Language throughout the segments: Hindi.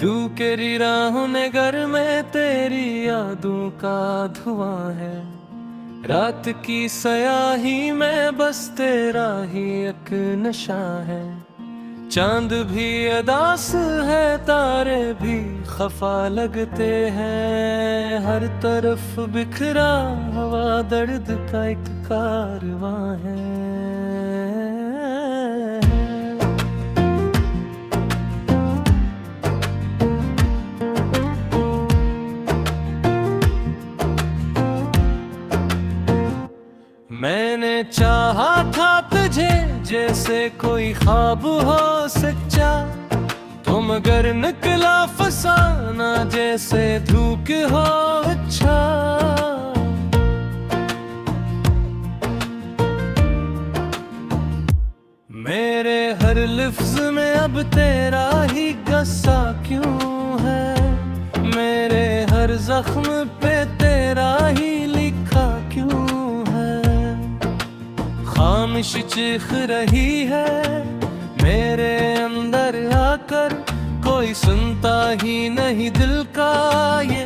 तेरी राहों ने घर में तेरी यादों का धुआं है। रात की स्याही में बस तेरा ही एक नशा है। चांद भी अदास है, तारे भी खफा लगते हैं। हर तरफ बिखरा हवा दर्द का एक कारवां है। मैंने चाहा था तुझे जैसे कोई ख्वाब हो सच्चा, तो मगर निकला फसाना जैसे धूप हो अच्छा। मेरे हर लफ्ज में अब तेरा ही गस्सा क्यों है। मेरे हर जख्म पे तेरा ही लिखा क्यों है। खामोश चीख रही है मेरे अंदर आकर, कोई सुनता ही नहीं दिल का ये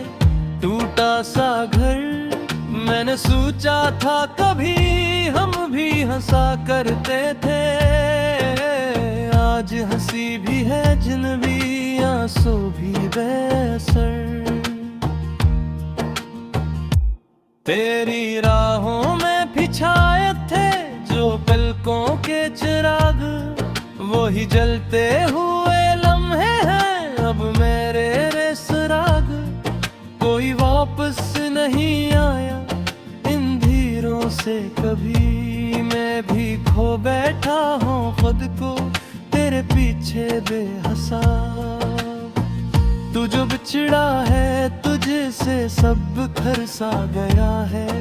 टूटा सा घर। मैंने सोचा था कभी हम भी हंसा करते थे, आज हंसी भी है जिन भी आंसू भी बेअसर। तेरी राहों में बिछाए थे जो पलकों के चिराग, वही जलते हुए लम्हे हैं अब मेरे रेसराग। कोई वापस नहीं आया इन धीरों से कभी, मैं भी खो बैठा हूँ खुद को तेरे पीछे बेहिसाब। तू जो बिछड़ा है तुझे से सब बिखर सा गया है।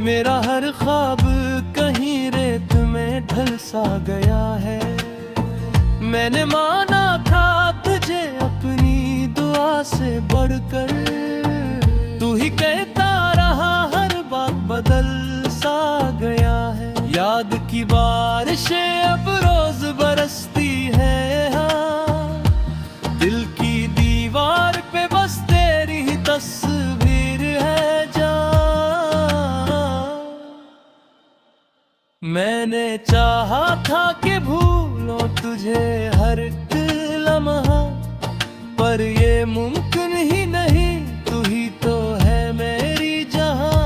मेरा हर ख्वाब कहीं रेत में ढल सा गया है। मैंने माना था तुझे अपनी दुआ से बढ़कर, तू ही कहता रहा हर बात बदल सा गया है। याद की बारिशें अब रोज बरसती है हाँ, दिल की दीवार पे बस तेरी ही तस्वीर है जान। मैंने चाहा था कि भूलो तुझे हर एक लम्हा, पर ये मुमकिन ही नहीं, तू ही तो है मेरी जहां।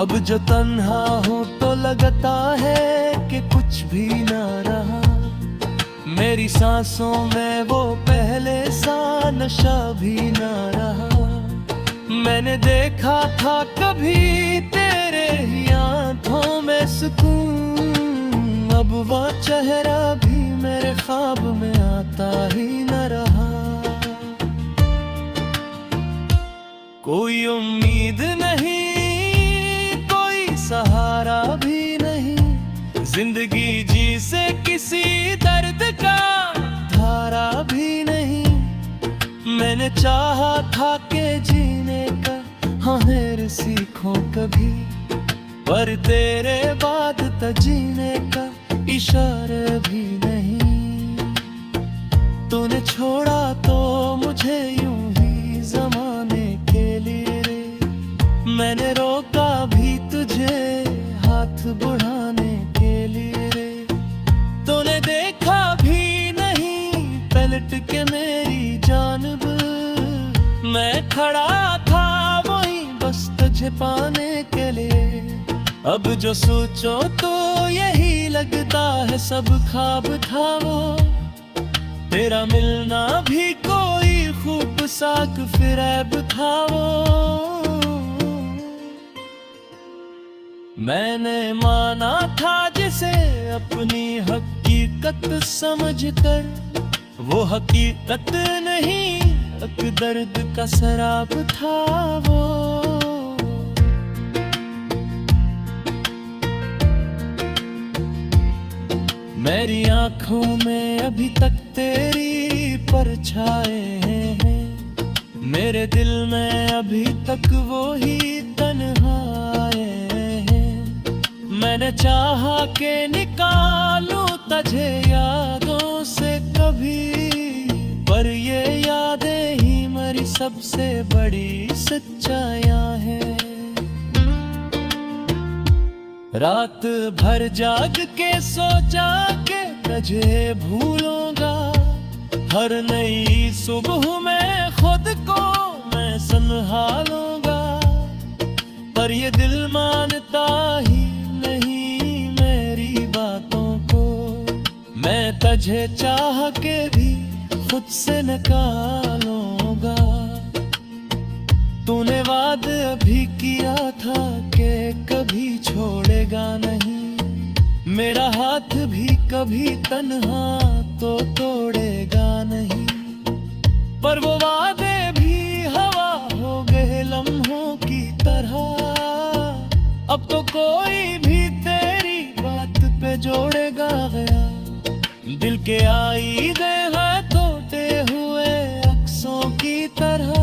अब जो तन्हा हूँ तो लगता है कि कुछ भी ना रहा। मेरी सांसों में वो पहले सा नशा भी ना रहा। मैंने देखा था कभी तेरे ही आंखों में सुकून, अब वो चेहरा भी मेरे ख्वाब में आता ही न रहा। कोई उम्मीद नहीं, कोई सहारा भी नहीं, जिंदगी जी से किसी दर्द का धारा भी नहीं। मैंने चाहा था कि जीने का हाँ फिर सीखो कभी, पर तेरे बाद तो जीने का इशारा भी नहीं। तूने छोड़ा तो मुझे यूं ही जमाने के लिए रे, मैंने रोका भी तुझे हाथ बढ़ाने के लिए रे। तूने देखा भी नहीं पलट के मेरी जानिब, मैं खड़ा था वहीं बस तुझे पाने के लिए। अब जो सोचो तो यही लगता है सब ख्वाब था वो, तेरा मिलना भी कोई खूब साक फिरेब था वो। मैंने माना था जिसे अपनी हकीकत समझकर, वो हकीकत नहीं एक दर्द का शराब था वो। मेरी आंखों में अभी तक तेरी परछाए हैं, मेरे दिल में अभी तक वो ही तन्हाए हैं। मैंने चाहा के निकालूं तुझे यादों से कभी, पर ये यादें ही मेरी सबसे बड़ी सच्चाइयां हैं। रात भर जाग के सोचा के तुझे भूलूंगा, हर नई सुबह में खुद को मैं संभालूंगा, पर ये दिल मानता ही नहीं मेरी बातों को। मैं तुझे चाह के भी खुद से निकालूंगा। तूने वादा अभी किया था कि कभी छोड़ेगा नहीं, मेरा हाथ भी कभी तन्हा तो तोड़ेगा नहीं, पर वो वादे भी हवा हो गए लम्हों की तरह। अब तो कोई भी तेरी बात पे जोड़ेगा गया, दिल के आईने हैं टूटे हुए अक्सों की तरह।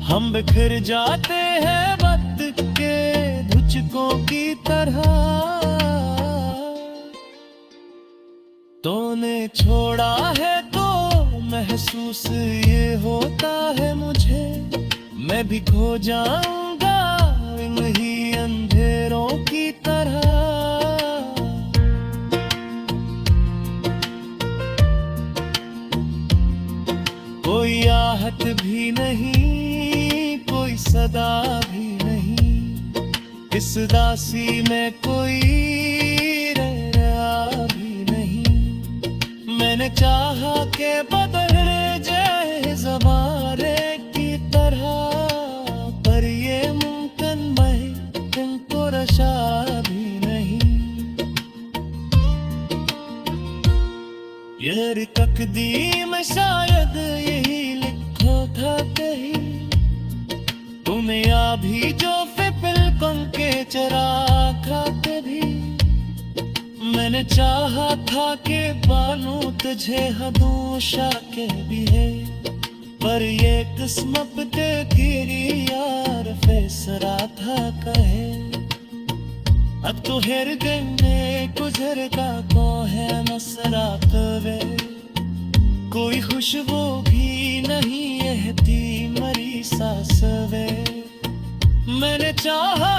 हम बिखर जाते हैं वक्त के धुचकों की तरह। तूने छोड़ा है तो महसूस ये होता है मुझे, मैं भी खो जाऊंगा इन्हीं अंधेरों की तरह। कोई आहट भी नहीं, कोई सदा भी नहीं, इस दासी में कोई रहा भी नहीं। मैंने चाहा के बदले जाए ज़माने की तरह, पर ये मुमकिन मैं तुमको रशा भी नहीं। ये तकदीर शायद यही लिखा था कहीं, तुम्हें अभी जो फिपलकन के चरा खाते भी। मैंने चाहा था कि बानू तुझे हदूशा के भी है, पर ये किस्मत ते गिरी यार फैसला था कहे। अब तो हृदय में गुजरता को है मसरात वे, कोई खुशबू भी नहीं रहती मरी सांस वे। मैंने चाहा